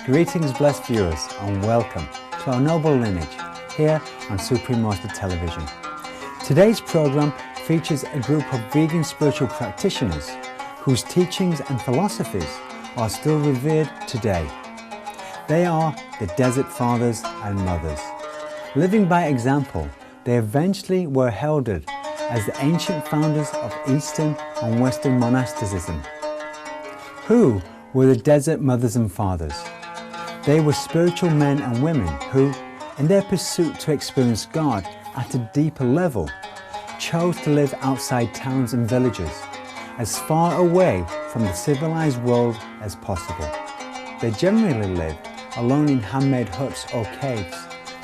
Greetings, blessed viewers, and welcome to our noble lineage here on Supreme Master Television. Today's program features a group of vegan spiritual practitioners whose teachings and philosophies are still revered today. They are the Desert Fathers and Mothers. Living by example, they eventually were heralded as the ancient founders of Eastern and Western monasticism. Who were the Desert Mothers and Fathers? They were spiritual men and women who, in their pursuit to experience God at a deeper level, chose to live outside towns and villages, as far away from the civilized world as possible. They generally lived alone in handmade huts or caves,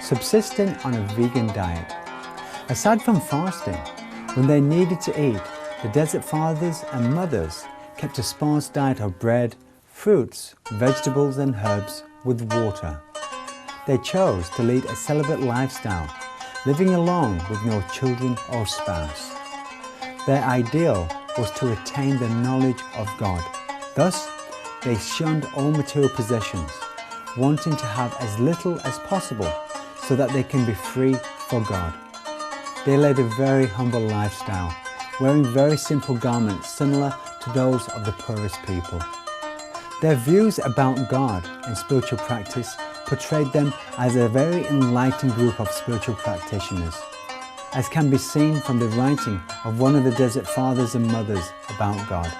subsisting on a vegan diet. Aside from fasting, when they needed to eat, the Desert Fathers and Mothers kept a sparse diet of bread, fruits, vegetables and herbs with water. They chose to lead a celibate lifestyle, living alone with no children or spouse. Their ideal was to attain the knowledge of God. Thus, they shunned all material possessions, wanting to have as little as possible so that they can be free for God. They led a very humble lifestyle, wearing very simple garments similar to those of the poorest people. Their views about God and spiritual practice portrayed them as a very enlightened group of spiritual practitioners, as can be seen from the writing of one of the Desert Fathers and Mothers about God.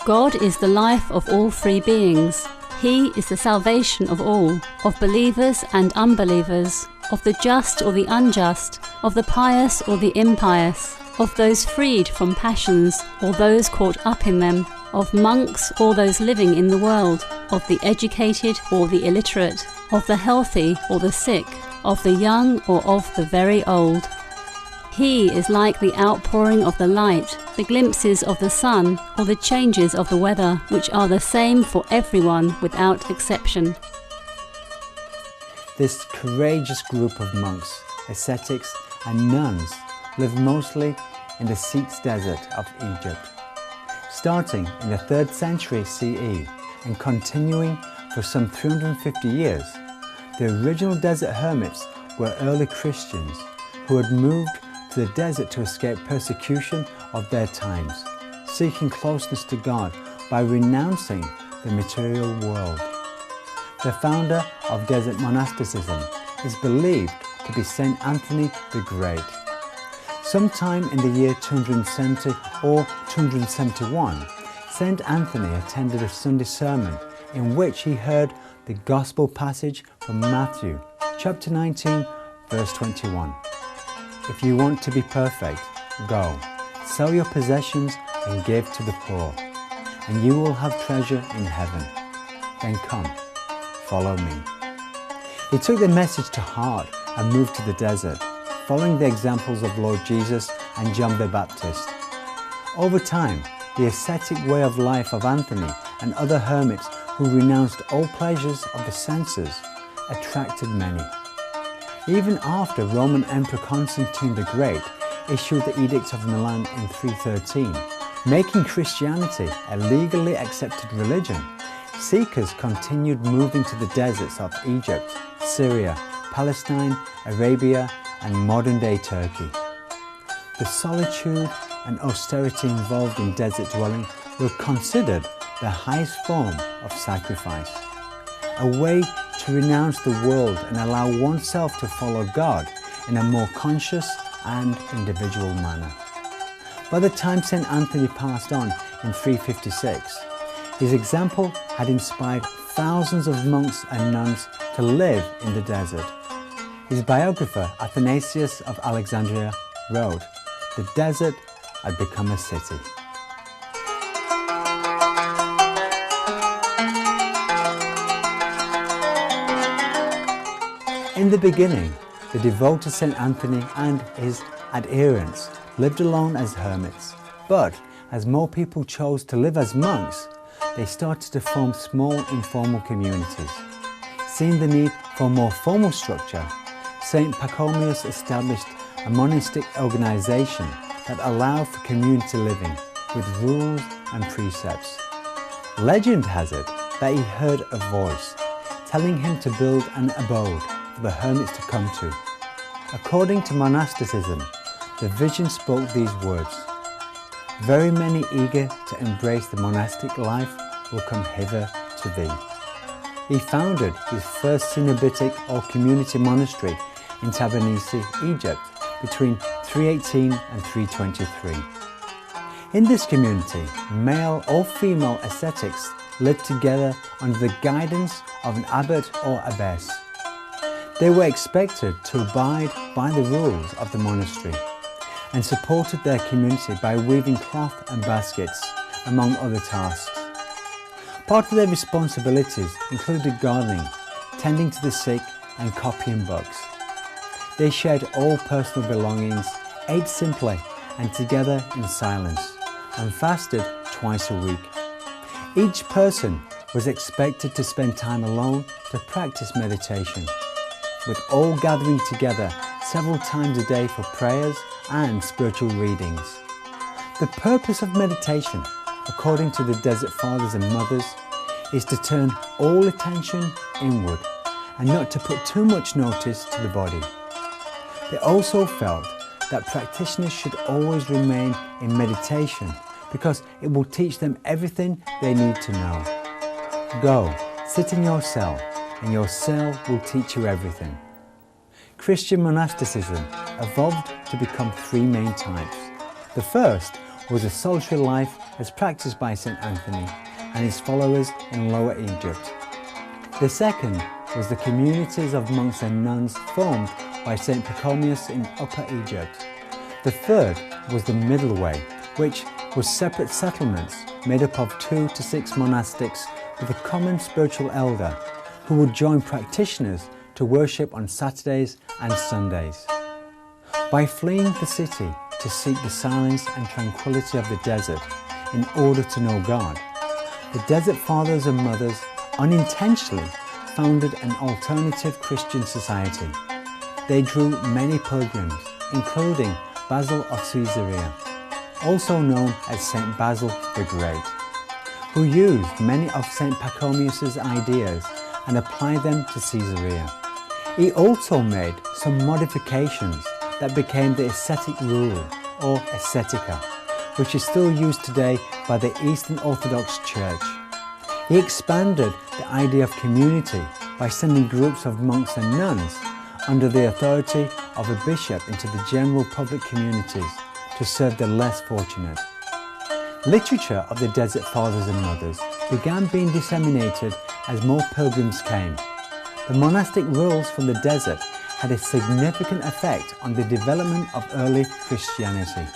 God is the life of all free beings. He is the salvation of all, of believers and unbelievers, of the just or the unjust, of the pious or the impious, of those freed from passions or those caught up in them, of monks or those living in the world, of the educated or the illiterate, of the healthy or the sick, of the young or of the very old. He is like the outpouring of the light, the glimpses of the sun, or the changes of the weather, which are the same for everyone without exception. This courageous group of monks, ascetics and nuns lived mostly in the Scetes desert of Egypt. Starting in the 3rd century CE and continuing for some 350 years, the original desert hermits were early Christians who had moved to the desert to escape persecution of their times, seeking closeness to God by renouncing the material world. The founder of desert monasticism is believed to be Saint Anthony the Great. Sometime in the year 270 or 271, Saint Anthony attended a Sunday sermon in which he heard the Gospel passage from Matthew, chapter 19, verse 21. If you want to be perfect, go, sell your possessions and give to the poor, and you will have treasure in heaven. Then come, follow me. He took the message to heart and moved to the desert, following the examples of Lord Jesus and John the Baptist. Over time, the ascetic way of life of Anthony and other hermits who renounced all pleasures of the senses attracted many. Even after Roman Emperor Constantine the Great issued the Edict of Milan in 313, making Christianity a legally accepted religion, seekers continued moving to the deserts of Egypt, Syria, Palestine, Arabia, and modern-day Turkey. The solitude and austerity involved in desert dwelling were considered the highest form of sacrifice, a way to renounce the world and allow oneself to follow God in a more conscious and individual manner. By the time St. Anthony passed on in 356, his example had inspired thousands of monks and nuns to live in the desert. His biographer, Athanasius of Alexandria, wrote, "The desert had become a city." In the beginning, the devoted St. Anthony and his adherents lived alone as hermits. But as more people chose to live as monks, they started to form small informal communities. Seeing the need for a more formal structure, St. Pachomius established a monastic organization that allowed for community living with rules and precepts. Legend has it that he heard a voice telling him to build an abode for the hermits to come to. According to monasticism, the vision spoke these words: "Very many eager to embrace the monastic life will come hither to thee." He founded his first cenobitic or community monastery in Tabanisi, Egypt, between 318 and 323. In this community, male or female ascetics lived together under the guidance of an abbot or abbess. They were expected to abide by the rules of the monastery and supported their community by weaving cloth and baskets, among other tasks. Part of their responsibilities included gardening, tending to the sick and copying books. They shared all personal belongings, ate simply and together in silence, and fasted twice a week. Each person was expected to spend time alone to practice meditation, with all gathering together several times a day for prayers and spiritual readings. The purpose of meditation, according to the Desert Fathers and Mothers, is to turn all attention inward and not to put too much notice to the body. They also felt that practitioners should always remain in meditation because it will teach them everything they need to know. Go, sit in your cell, and your cell will teach you everything. Christian monasticism evolved to become three main types. The first was a solitary life as practiced by St. Anthony and his followers in Lower Egypt. The second was the communities of monks and nuns formed by St. Pachomius in Upper Egypt. The third was the middle way, which was separate settlements made up of 2 to 6 monastics with a common spiritual elder who would join practitioners to worship on Saturdays and Sundays. By fleeing the city to seek the silence and tranquility of the desert in order to know God, the Desert Fathers and Mothers unintentionally founded an alternative Christian society. They drew many pilgrims, including Basil of Caesarea, also known as St. Basil the Great, who used many of St. Pachomius's ideas and applied them to Caesarea. He also made some modifications that became the ascetic rule, or ascetica, which is still used today by the Eastern Orthodox Church. He expanded the idea of community by sending groups of monks and nuns under the authority of a bishop into the general public communities to serve the less fortunate. Literature of the Desert Fathers and Mothers began being disseminated as more pilgrims came. The monastic rules from the desert had a significant effect on the development of early Christianity.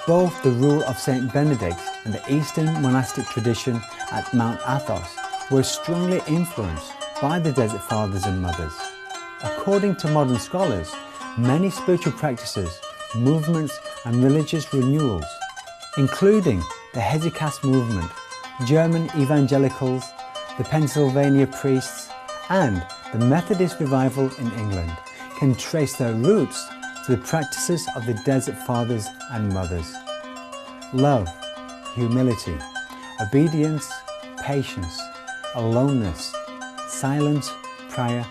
Both the rule of St. Benedict and the Eastern monastic tradition at Mount Athos were strongly influenced by the Desert Fathers and Mothers. According to modern scholars, many spiritual practices, movements and religious renewals, including the Hesychast movement, German evangelicals, the Pennsylvania priests, and the Methodist revival in England, can trace their roots to the practices of the Desert Fathers and Mothers. Love, humility, obedience, patience, aloneness, silence, prayer,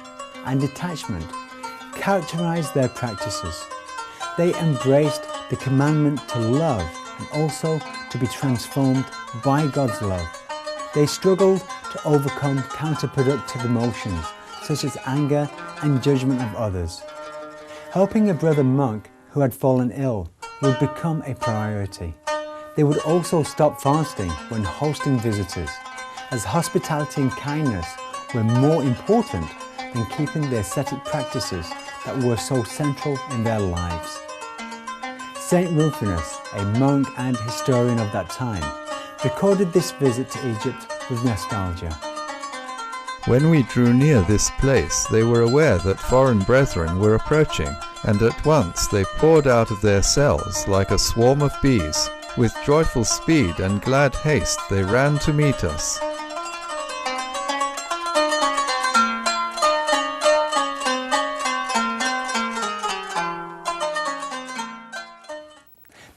and detachment characterized their practices. They embraced the commandment to love and also to be transformed by God's love. They struggled to overcome counterproductive emotions such as anger and judgment of others. Helping a brother monk who had fallen ill would become a priority. They would also stop fasting when hosting visitors, as hospitality and kindness were more important than keeping the ascetic practices that were so central in their lives. Saint Rufinus, a monk and historian of that time, recorded this visit to Egypt with nostalgia. When we drew near this place, they were aware that foreign brethren were approaching, and at once they poured out of their cells like a swarm of bees. With joyful speed and glad haste they ran to meet us.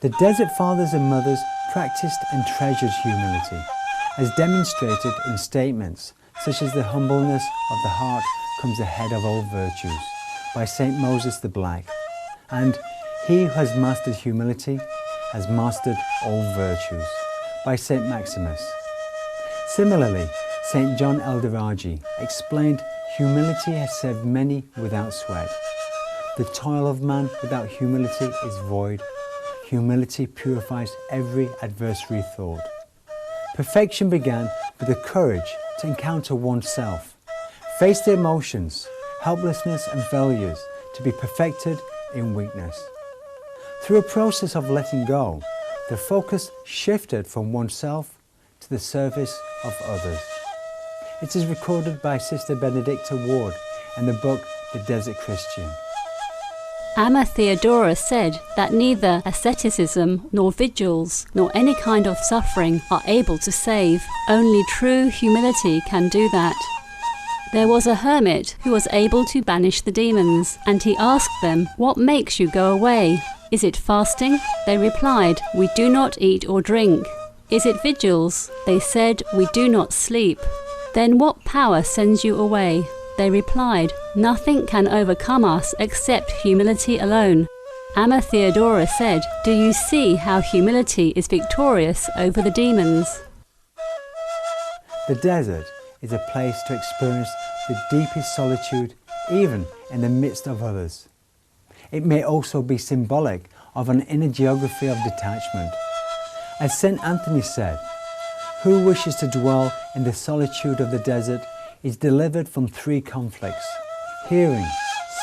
The Desert Fathers and Mothers practiced and treasured humility. as demonstrated in statements such as the humbleness of the heart comes ahead of all virtues, by St. Moses the Black, and he who has mastered humility has mastered all virtues, by St. Maximus. Similarly, St. John Elderagi explained humility has served many without sweat. The toil of man without humility is void. Humility purifies every adversary thought. Perfection began with the courage to encounter oneself, face the emotions, helplessness and failures, to be perfected in weakness. Through a process of letting go, the focus shifted from oneself to the service of others. It is recorded by Sister Benedicta Ward in the book The Desert Christian. Amma Theodora said that neither asceticism nor vigils nor any kind of suffering are able to save. Only true humility can do that. There was a hermit who was able to banish the demons, and he asked them, "What makes you go away? Is it fasting?" They replied, "We do not eat or drink." "Is it vigils?" They said, "We do not sleep." "Then what power sends you away?" They replied, "Nothing can overcome us except humility alone." Amma Theodora said, "Do you see how humility is victorious over the demons?" The desert is a place to experience the deepest solitude, even in the midst of others. It may also be symbolic of an inner geography of detachment. As St. Anthony said, "Who wishes to dwell in the solitude of the desert is delivered from three conflicts: hearing,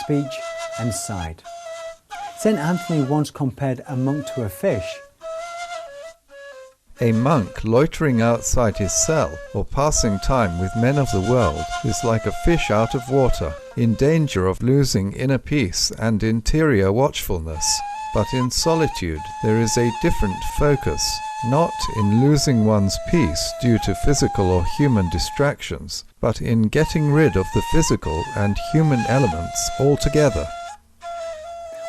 speech, and sight." St. Anthony once compared a monk to a fish. A monk loitering outside his cell or passing time with men of the world is like a fish out of water, in danger of losing inner peace and interior watchfulness. But in solitude there is a different focus, not in losing one's peace due to physical or human distractions, but in getting rid of the physical and human elements altogether.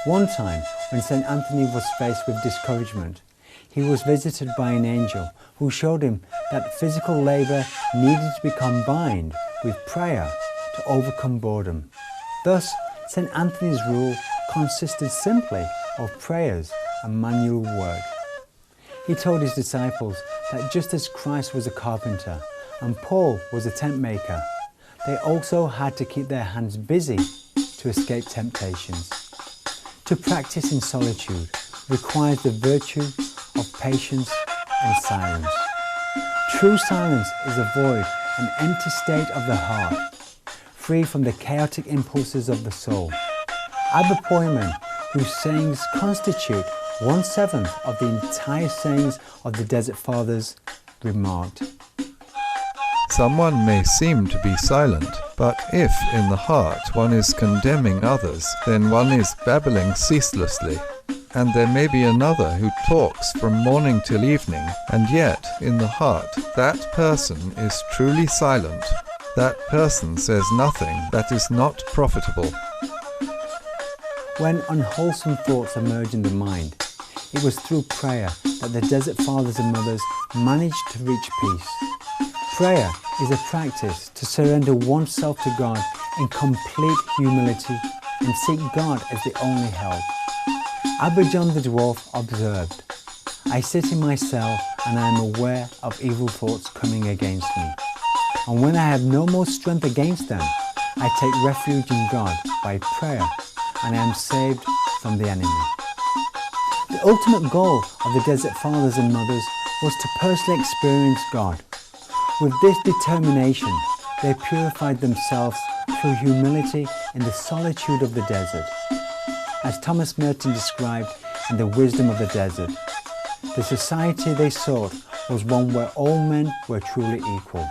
One time, when St. Anthony was faced with discouragement, he was visited by an angel who showed him that physical labour needed to be combined with prayer to overcome boredom. Thus, St. Anthony's rule consisted simply of prayers and manual work. He told his disciples that just as Christ was a carpenter and Paul was a tent maker, they also had to keep their hands busy to escape temptations. To practice in solitude requires the virtue of patience and silence. True silence is a void, an empty state of the heart, free from the chaotic impulses of the soul. Abba Poyman, whose sayings constitute 1/7 of the entire sayings of the Desert Fathers, remarked, Someone may seem to be silent, but if in the heart one is condemning others, then one is babbling ceaselessly. And there may be another who talks from morning till evening, and yet in the heart that person is truly silent. That person says nothing that is not profitable. When unwholesome thoughts emerge in the mind, it was through prayer that the Desert Fathers and Mothers managed to reach peace. Prayer is a practice to surrender oneself to God in complete humility and seek God as the only help. Abba John the Dwarf observed, "I sit in my cell and I am aware of evil thoughts coming against me. And when I have no more strength against them, I take refuge in God by prayer and I am saved from the enemy." The ultimate goal of the Desert Fathers and Mothers was to personally experience God. With this determination, they purified themselves through humility in the solitude of the desert. As Thomas Merton described in The Wisdom of the Desert, the society they sought was one where all men were truly equal,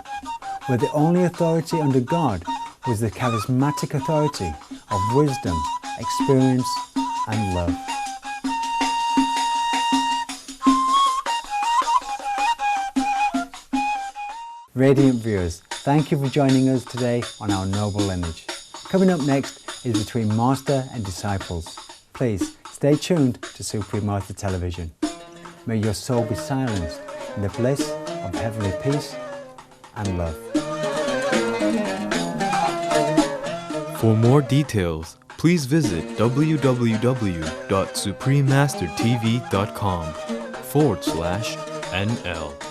where the only authority under God was the charismatic authority of wisdom, experience, and love. Radiant viewers, thank you for joining us today on our noble lineage. Coming up next is Between Master and Disciples. Please stay tuned to Supreme Master Television. May your soul be silenced in the bliss of heavenly peace and love. For more details, please visit www.suprememastertv.com/NL.